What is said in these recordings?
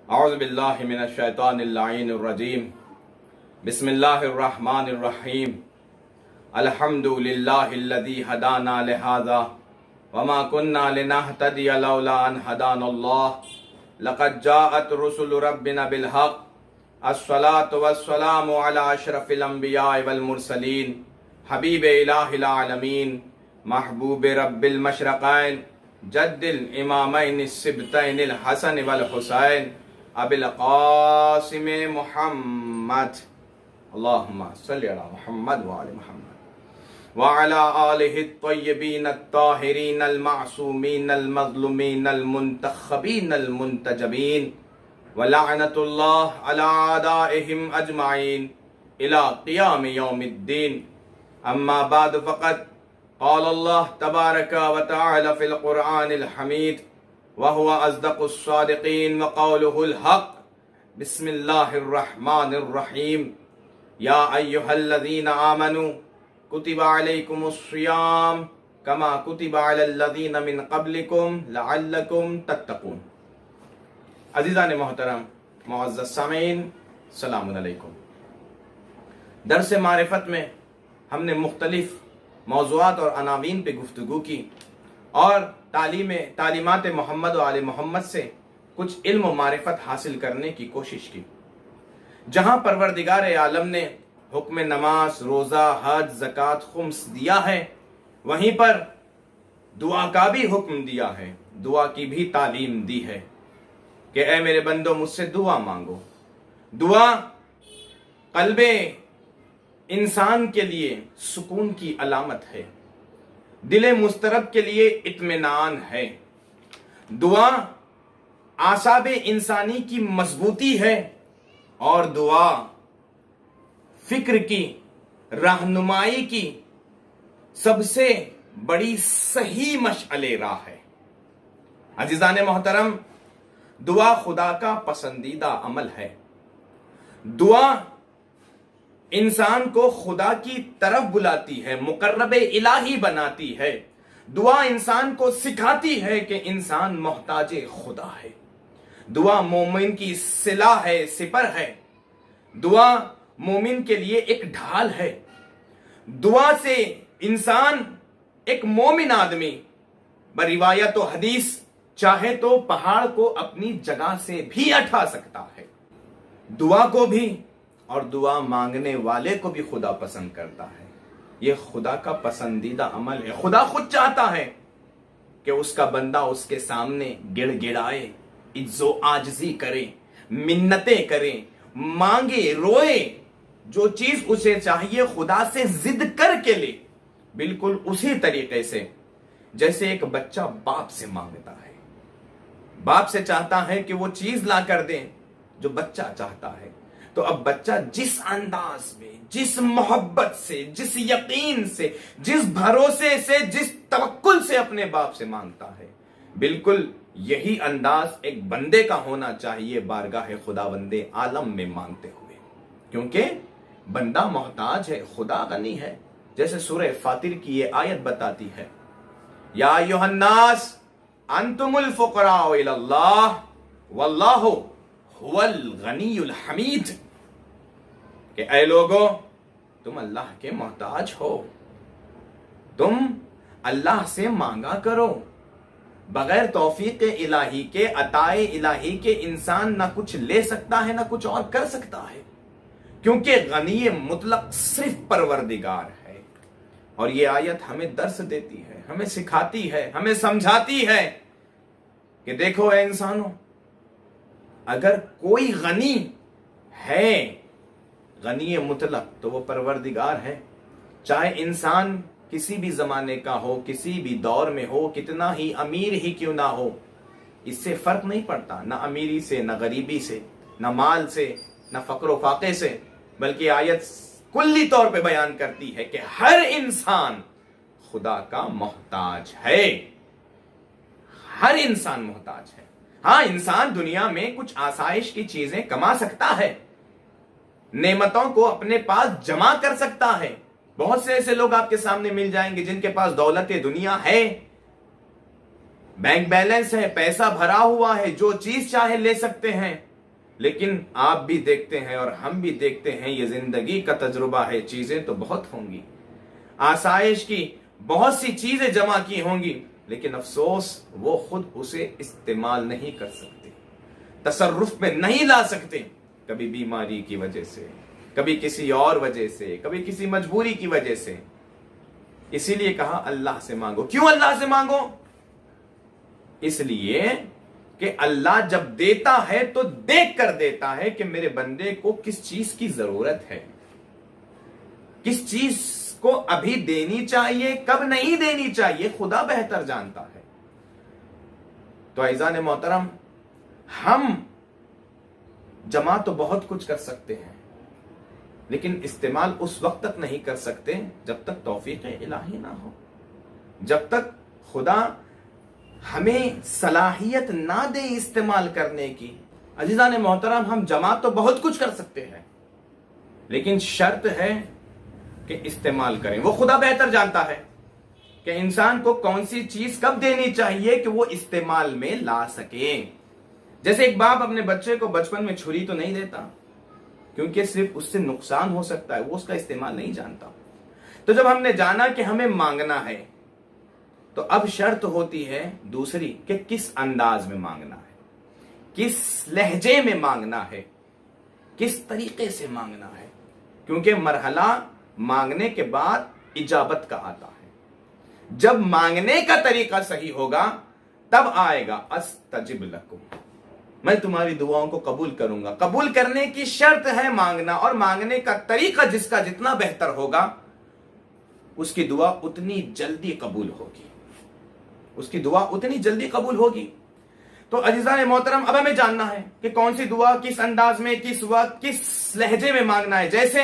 اعوذ باللہ من الشیطان اللعین الرجیم بسم اللہ الرحمن الرحیم الحمد للہ الذی ہدانا لہذا وما كنا لنہتدی لولا ان ہدانا اللہ لقد جاءت رسل ربنا بالحق الصلاة والسلام علی اشرف الانبیاء والمرسلین حبیب الہ العالمین محبوب رب المشرقین جد الامامین السبتین الحسن والحسین ابی القاسم محمد اللہم صلی علی محمد وعلی محمد وعلی آلہ الطیبین الطاہرین المعصومین المظلومین المنتخبین المنتجبین ولعنت اللہ علی اعدائہم اجمعین الى قیام یوم الدین اما بعد فقط قال اللہ تبارک و تعالی فی القرآن الحمید وهو اصدق الصادقین وقوله الحق بسم اللہ الرحمن الرحیم یا ایہا الذین آمنوا کتب علیکم الصیام کما کتب علی الذین من قبلکم لعلکم تتقون۔ عزیزان محترم، معزز سامعین، السلام علیکم۔ درس معرفت میں ہم نے مختلف موضوعات اور عناوین پہ گفتگو کی اور تعلیمات محمد و آل محمد سے کچھ علم و معرفت حاصل کرنے کی کوشش کی۔ جہاں پروردگار عالم نے حکم نماز، روزہ، حج، زکوٰۃ، خمس دیا ہے، وہیں پر دعا کا بھی حکم دیا ہے، دعا کی بھی تعلیم دی ہے کہ اے میرے بندو مجھ سے دعا مانگو۔ دعا قلب انسان کے لیے سکون کی علامت ہے، دل مضطرب کے لیے اطمینان ہے۔ دعا اعصاب انسانی کی مضبوطی ہے اور دعا فکر کی رہنمائی کی سب سے بڑی صحیح مشعل راہ ہے۔ عزیزان محترم، دعا خدا کا پسندیدہ عمل ہے۔ دعا انسان کو خدا کی طرف بلاتی ہے، مقرب الہی بناتی ہے۔ دعا انسان کو سکھاتی ہے کہ انسان محتاج خدا ہے۔ دعا مومن کی سلاح ہے، سپر ہے۔ دعا مومن کے لیے ایک ڈھال ہے۔ دعا سے انسان، ایک مومن آدمی بروایت و حدیث چاہے تو پہاڑ کو اپنی جگہ سے بھی اٹھا سکتا ہے۔ دعا کو بھی اور دعا مانگنے والے کو بھی خدا پسند کرتا ہے۔ یہ خدا کا پسندیدہ عمل ہے۔ خدا خود چاہتا ہے کہ اس کا بندہ اس کے سامنے گڑ گڑائے، عجز و عاجزی کرے، منتیں کرے، مانگے، روئے، جو چیز اسے چاہیے خدا سے ضد کر کے لے، بالکل اسی طریقے سے جیسے ایک بچہ باپ سے مانگتا ہے۔ باپ سے چاہتا ہے کہ وہ چیز لا کر دے جو بچہ چاہتا ہے۔ تو اب بچہ جس انداز میں، جس محبت سے، جس یقین سے، جس بھروسے سے، جس توکل سے اپنے باپ سے مانگتا ہے، بالکل یہی انداز ایک بندے کا ہونا چاہیے بارگاہ خداوند عالم میں مانگتے ہوئے، کیونکہ بندہ محتاج ہے، خدا غنی ہے۔ جیسے سورہ فاطر کی یہ آیت بتاتی ہے، یا ایھا الناس انتم الفقراء الی اللہ واللہ هو الغنی الحمید، کہ اے لوگو تم اللہ کے محتاج ہو، تم اللہ سے مانگا کرو۔ بغیر توفیق الہی کے، عطائے الہی کے انسان نہ کچھ لے سکتا ہے نہ کچھ اور کر سکتا ہے، کیونکہ غنی مطلق صرف پروردگار ہے۔ اور یہ آیت ہمیں درس دیتی ہے، ہمیں سکھاتی ہے، ہمیں سمجھاتی ہے کہ دیکھو اے انسانوں، اگر کوئی غنی ہے، غنی مطلق، تو وہ پروردگار ہے۔ چاہے انسان کسی بھی زمانے کا ہو، کسی بھی دور میں ہو، کتنا ہی امیر ہی کیوں نہ ہو، اس سے فرق نہیں پڑتا، نہ امیری سے، نہ غریبی سے، نہ مال سے، نہ فقر و فاقے سے، بلکہ آیت کلی طور پہ بیان کرتی ہے کہ ہر انسان خدا کا محتاج ہے۔ ہر انسان محتاج ہے۔ ہاں، انسان دنیا میں کچھ آسائش کی چیزیں کما سکتا ہے، نعمتوں کو اپنے پاس جمع کر سکتا ہے۔ بہت سے ایسے لوگ آپ کے سامنے مل جائیں گے جن کے پاس دولت دنیا ہے، بینک بیلنس ہے، پیسہ بھرا ہوا ہے، جو چیز چاہے لے سکتے ہیں، لیکن آپ بھی دیکھتے ہیں اور ہم بھی دیکھتے ہیں، یہ زندگی کا تجربہ ہے، چیزیں تو بہت ہوں گی، آسائش کی بہت سی چیزیں جمع کی ہوں گی، لیکن افسوس وہ خود اسے استعمال نہیں کر سکتے، تصرف میں نہیں لا سکتے، کبھی بیماری کی وجہ سے، کبھی کسی اور وجہ سے، کبھی کسی مجبوری کی وجہ سے۔ اسی لیے کہا اللہ سے مانگو۔ کیوں اللہ سے مانگو؟ اس لیے کہ اللہ جب دیتا ہے تو دیکھ کر دیتا ہے کہ میرے بندے کو کس چیز کی ضرورت ہے، کس چیز کو ابھی دینی چاہیے، کب نہیں دینی چاہیے، خدا بہتر جانتا ہے۔ تو عزیزان محترم، ہم جمع تو بہت کچھ کر سکتے ہیں، لیکن استعمال اس وقت تک نہیں کر سکتے جب تک توفیق الہی نہ ہو، جب تک خدا ہمیں صلاحیت نہ دے استعمال کرنے کی۔ عزیزان محترم، ہم جمع تو بہت کچھ کر سکتے ہیں، لیکن شرط ہے کہ استعمال کریں۔ وہ خدا بہتر جانتا ہے کہ انسان کو کون سی چیز کب دینی چاہیے کہ وہ استعمال میں لا سکے۔ جیسے ایک باپ اپنے بچے کو بچپن میں چھری تو نہیں دیتا، کیونکہ صرف اس سے نقصان ہو سکتا ہے، وہ اس کا استعمال نہیں جانتا۔ تو جب ہم نے جانا کہ ہمیں مانگنا ہے، تو اب شرط ہوتی ہے دوسری کہ کس انداز میں مانگنا ہے، کس لہجے میں مانگنا ہے، کس طریقے سے مانگنا ہے، کیونکہ مرحلہ مانگنے کے بعد اجابت کا آتا ہے۔ جب مانگنے کا طریقہ صحیح ہوگا تب آئے گا استجب لکم، میں تمہاری دعاؤں کو قبول کروں گا۔ قبول کرنے کی شرط ہے مانگنا، اور مانگنے کا طریقہ جس کا جتنا بہتر ہوگا اس کی دعا اتنی جلدی قبول ہوگی، اس کی دعا اتنی جلدی قبول ہوگی۔ تو عزیزان محترم، اب ہمیں جاننا ہے کہ کون سی دعا کس انداز میں، کس وقت، کس لہجے میں مانگنا ہے۔ جیسے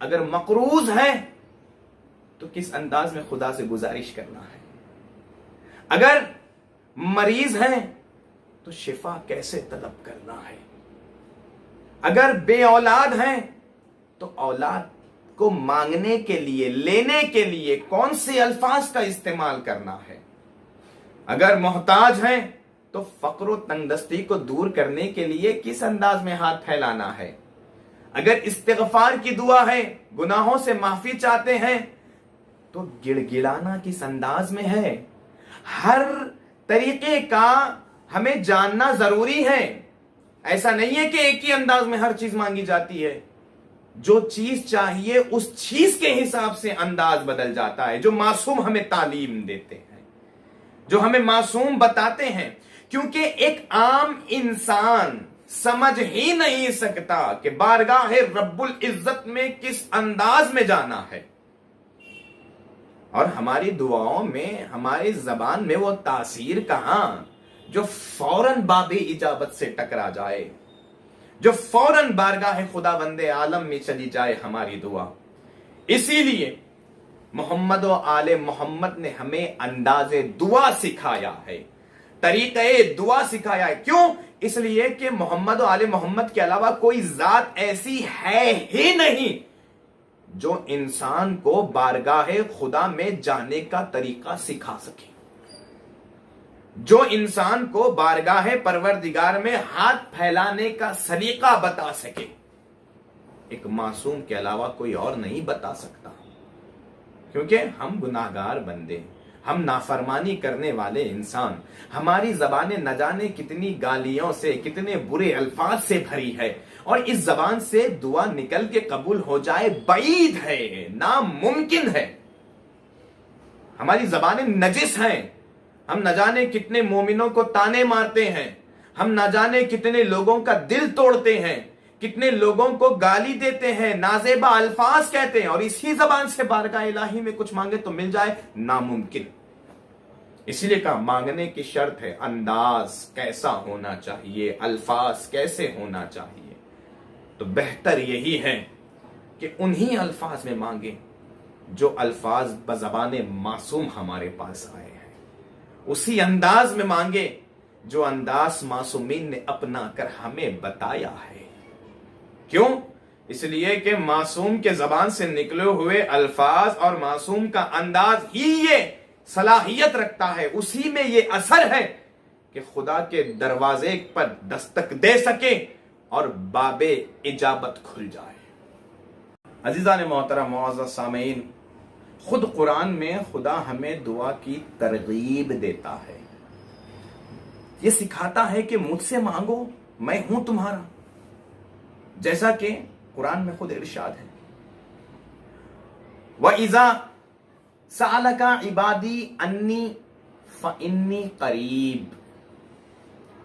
اگر مقروض ہے تو کس انداز میں خدا سے گزارش کرنا ہے، اگر مریض ہے تو شفا کیسے طلب کرنا ہے، اگر بے اولاد ہیں تو اولاد کو مانگنے کے لیے، لینے کے لیے کون سے الفاظ کا استعمال کرنا ہے، اگر محتاج ہیں تو فقر و تنگدستی کو دور کرنے کے لیے کس انداز میں ہاتھ پھیلانا ہے، اگر استغفار کی دعا ہے، گناہوں سے معافی چاہتے ہیں تو گڑ گڑانا کس انداز میں ہے۔ ہر طریقے کا ہمیں جاننا ضروری ہے۔ ایسا نہیں ہے کہ ایک ہی انداز میں ہر چیز مانگی جاتی ہے، جو چیز چاہیے اس چیز کے حساب سے انداز بدل جاتا ہے، جو معصوم ہمیں تعلیم دیتے ہیں، جو ہمیں معصوم بتاتے ہیں، کیونکہ ایک عام انسان سمجھ ہی نہیں سکتا کہ بارگاہ رب العزت میں کس انداز میں جانا ہے، اور ہماری دعاؤں میں، ہماری زبان میں وہ تاثیر کہاں جو فوراً باب اجابت سے ٹکرا جائے، جو فوراً بارگاہ خدا بند عالم میں چلی جائے ہماری دعا۔ اسی لیے محمد و آل محمد نے ہمیں انداز دعا سکھایا ہے، طریقہ دعا سکھایا ہے۔ کیوں؟ اس لیے کہ محمد و آل محمد کے علاوہ کوئی ذات ایسی ہے ہی نہیں جو انسان کو بارگاہ خدا میں جانے کا طریقہ سکھا سکے، جو انسان کو بارگاہ پروردگار میں ہاتھ پھیلانے کا سلیقہ بتا سکے، ایک معصوم کے علاوہ کوئی اور نہیں بتا سکتا، کیونکہ ہم گناہگار بندے، ہم نافرمانی کرنے والے انسان، ہماری زبانیں نہ جانے کتنی گالیوں سے، کتنے برے الفاظ سے بھری ہے، اور اس زبان سے دعا نکل کے قبول ہو جائے بعید ہے، ناممکن ہے۔ ہماری زبانیں نجس ہیں، ہم نہ جانے کتنے مومنوں کو تانے مارتے ہیں، ہم نہ جانے کتنے لوگوں کا دل توڑتے ہیں، کتنے لوگوں کو گالی دیتے ہیں، نازیبا الفاظ کہتے ہیں، اور اسی زبان سے بارگاہ الہی میں کچھ مانگے تو مل جائے، ناممکن۔ اسی لیے کہا مانگنے کی شرط ہے انداز کیسا ہونا چاہیے، الفاظ کیسے ہونا چاہیے۔ تو بہتر یہی ہے کہ انہی الفاظ میں مانگیں جو الفاظ بزبان معصوم ہمارے پاس آئے ہیں، اسی انداز میں مانگے جو انداز معصومین نے اپنا کر ہمیں بتایا ہے۔ کیوں؟ اس لیے کہ معصوم کے زبان سے نکلے ہوئے الفاظ اور معصوم کا انداز ہی یہ صلاحیت رکھتا ہے، اسی میں یہ اثر ہے کہ خدا کے دروازے پر دستک دے سکے اور باب اجابت کھل جائے۔ عزیزان محترم معزز سامعین، خود قرآن میں خدا ہمیں دعا کی ترغیب دیتا ہے، یہ سکھاتا ہے کہ مجھ سے مانگو، میں ہوں تمہارا، جیسا کہ قرآن میں خود ارشاد ہے وَإِذَا سَأَلَكَ عِبَادِي أَنِّي فَإِنِّي قَرِيبٌ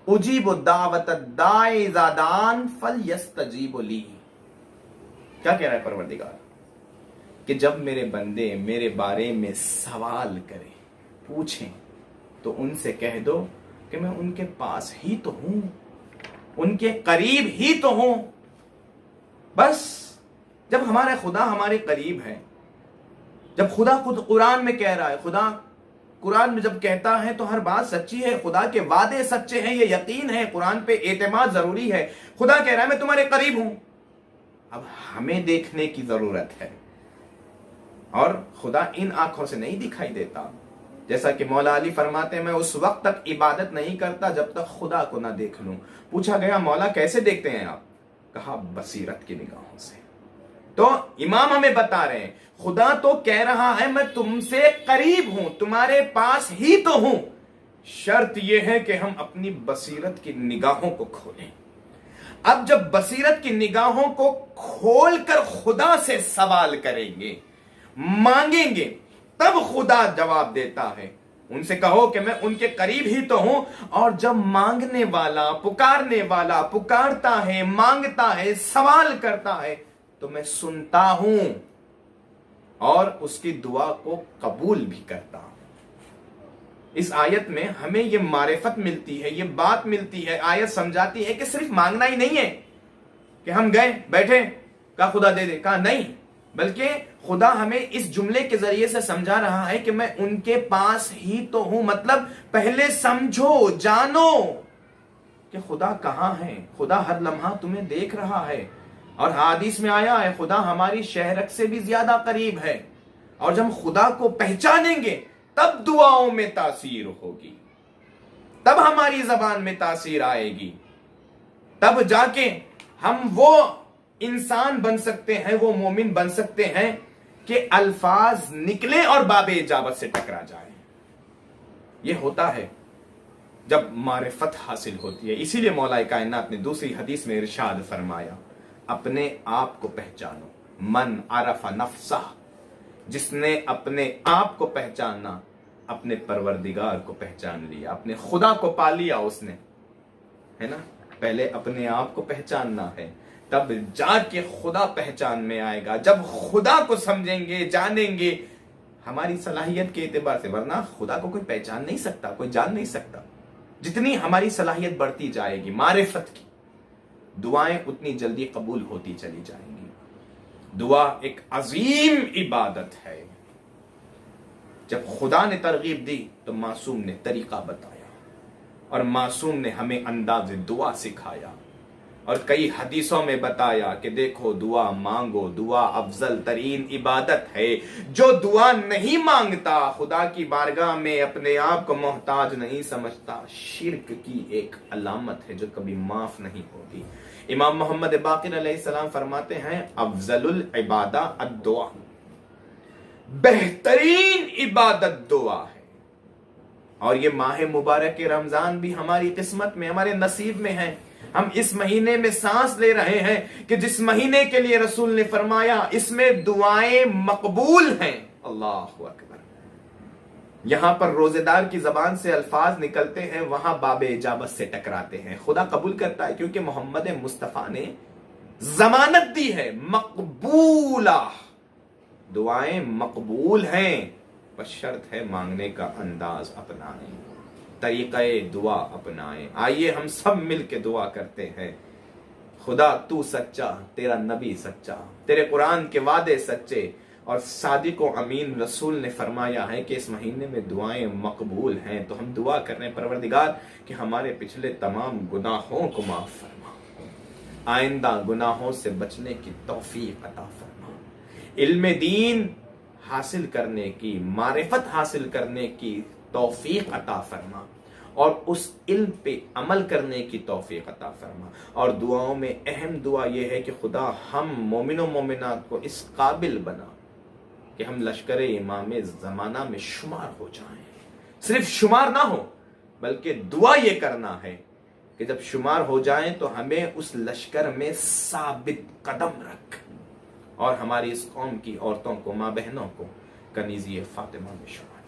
اجیب الدعوۃ الداعِ اذا دعان فلیستجیبوا لی۔ کیا کہہ رہا ہے پروردگار؟ کہ جب میرے بندے میرے بارے میں سوال کریں، پوچھیں، تو ان سے کہہ دو کہ میں ان کے پاس ہی تو ہوں، ان کے قریب ہی تو ہوں۔ بس جب ہمارا خدا ہمارے قریب ہے، جب خدا خود قرآن میں کہہ رہا ہے، خدا قرآن میں جب کہتا ہے تو ہر بات سچی ہے، خدا کے وعدے سچے ہیں، یہ یقین ہے، قرآن پہ اعتماد ضروری ہے۔ خدا کہہ رہا ہے میں تمہارے قریب ہوں۔ اب ہمیں دیکھنے کی ضرورت ہے، اور خدا ان آنکھوں سے نہیں دکھائی دیتا، جیسا کہ مولا علی فرماتے ہیں میں اس وقت تک عبادت نہیں کرتا جب تک خدا کو نہ دیکھ لوں۔ پوچھا گیا مولا کیسے دیکھتے ہیں آپ؟ کہا بصیرت کی نگاہوں سے۔ تو امام ہمیں بتا رہے ہیں خدا تو کہہ رہا ہے میں تم سے قریب ہوں، تمہارے پاس ہی تو ہوں، شرط یہ ہے کہ ہم اپنی بصیرت کی نگاہوں کو کھولیں۔ اب جب بصیرت کی نگاہوں کو کھول کر خدا سے سوال کریں گے، مانگیں گے، تب خدا جواب دیتا ہے۔ ان سے کہو کہ میں ان کے قریب ہی تو ہوں، اور جب مانگنے والا پکارنے والا پکارتا ہے، مانگتا ہے، سوال کرتا ہے تو میں سنتا ہوں اور اس کی دعا کو قبول بھی کرتا ہوں۔ اس آیت میں ہمیں یہ معرفت ملتی ہے، یہ بات ملتی ہے، آیت سمجھاتی ہے کہ صرف مانگنا ہی نہیں ہے کہ ہم گئے بیٹھے کہا خدا دے دے، کہا نہیں، بلکہ خدا ہمیں اس جملے کے ذریعے سے سمجھا رہا ہے کہ میں ان کے پاس ہی تو ہوں، مطلب پہلے سمجھو، جانو کہ خدا کہاں ہے۔ خدا ہر لمحہ تمہیں دیکھ رہا ہے، اور حدیث میں آیا ہے خدا ہماری شہرت سے بھی زیادہ قریب ہے، اور جب ہم خدا کو پہچانیں گے تب دعاؤں میں تاثیر ہوگی، تب ہماری زبان میں تاثیر آئے گی، تب جا کے ہم وہ انسان بن سکتے ہیں، وہ مومن بن سکتے ہیں کہ الفاظ نکلے اور باب اجابت سے ٹکرا جائے۔ یہ ہوتا ہے جب معرفت حاصل ہوتی ہے۔ اسی لیے مولا کائنات نے دوسری حدیث میں ارشاد فرمایا اپنے آپ کو پہچانو، من عرف نفسہ، جس نے اپنے آپ کو پہچاننا اپنے پروردگار کو پہچان لیا، اپنے خدا کو پا لیا اس نے، ہے نا۔ پہلے اپنے آپ کو پہچاننا ہے، تب جا کے خدا پہچان میں آئے گا۔ جب خدا کو سمجھیں گے، جانیں گے ہماری صلاحیت کے اعتبار سے، ورنہ خدا کو کوئی پہچان نہیں سکتا، کوئی جان نہیں سکتا۔ جتنی ہماری صلاحیت بڑھتی جائے گی معرفت کی، دعائیں اتنی جلدی قبول ہوتی چلی جائیں گی۔ دعا ایک عظیم عبادت ہے۔ جب خدا نے ترغیب دی تو معصوم نے طریقہ بتایا، اور معصوم نے ہمیں انداز دعا سکھایا، اور کئی حدیثوں میں بتایا کہ دیکھو دعا مانگو، دعا افضل ترین عبادت ہے۔ جو دعا نہیں مانگتا، خدا کی بارگاہ میں اپنے آپ کو محتاج نہیں سمجھتا، شرک کی ایک علامت ہے جو کبھی معاف نہیں ہوگی۔ امام محمد باقر علیہ السلام فرماتے ہیں افضل العبادہ الدعا، بہترین عبادت دعا ہے۔ اور یہ ماہ مبارک رمضان بھی ہماری قسمت میں، ہمارے نصیب میں ہے۔ ہم اس مہینے میں سانس لے رہے ہیں کہ جس مہینے کے لیے رسول نے فرمایا اس میں دعائیں مقبول ہیں۔ اللہ اکبر۔ یہاں پر روزے دار کی زبان سے الفاظ نکلتے ہیں، وہاں باب اجابت سے ٹکراتے ہیں۔ خدا قبول کرتا ہے کیونکہ محمد مصطفیٰ نے ضمانت دی ہے مقبولہ، دعائیں مقبول ہیں، بس شرط ہے مانگنے کا انداز اپنائیں، طریقہ دعا اپنائیں۔ آئیے ہم سب مل کے دعا کرتے ہیں، خدا تو سچا، تیرا نبی سچا، تیرے قرآن کے وعدے سچے، اور صادق و امین رسول نے فرمایا ہے کہ اس مہینے میں دعائیں مقبول ہیں۔ تو ہم دعا کر رہے ہیں پروردگار کہ ہمارے پچھلے تمام گناہوں کو معاف فرما، آئندہ گناہوں سے بچنے کی توفیق عطا فرما، علم دین حاصل کرنے کی، معرفت حاصل کرنے کی توفیق عطا فرما، اور اس علم پہ عمل کرنے کی توفیق عطا فرما. اور دعاؤں میں اہم دعا یہ ہے کہ خدا ہم مومن و مومنات کو اس قابل بنا کہ ہم لشکر امام زمانہ میں شمار ہو جائیں. صرف شمار نہ ہو بلکہ دعا یہ کرنا ہے کہ جب شمار ہو جائیں تو ہمیں اس لشکر میں ثابت قدم رکھ، اور ہماری اس قوم کی عورتوں کو، ماں بہنوں کو کنیزی فاطمہ میں شمار